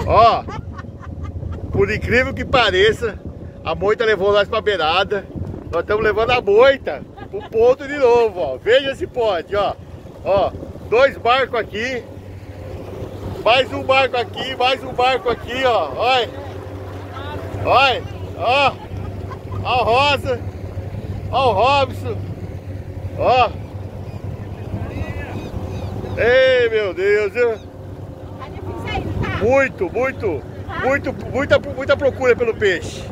Ó, por incrível que pareça, a moita levou nós pra beirada. Nós estamos levando a moita pro ponto de novo, ó. Veja esse ponte, ó. Ó, 2 barcos aqui. Mais um barco aqui, mais um barco aqui, ó. Olha. Olha, ó. Ó o Rosa. Ó o Robson. Ó. Ei, meu Deus. Muita procura pelo peixe.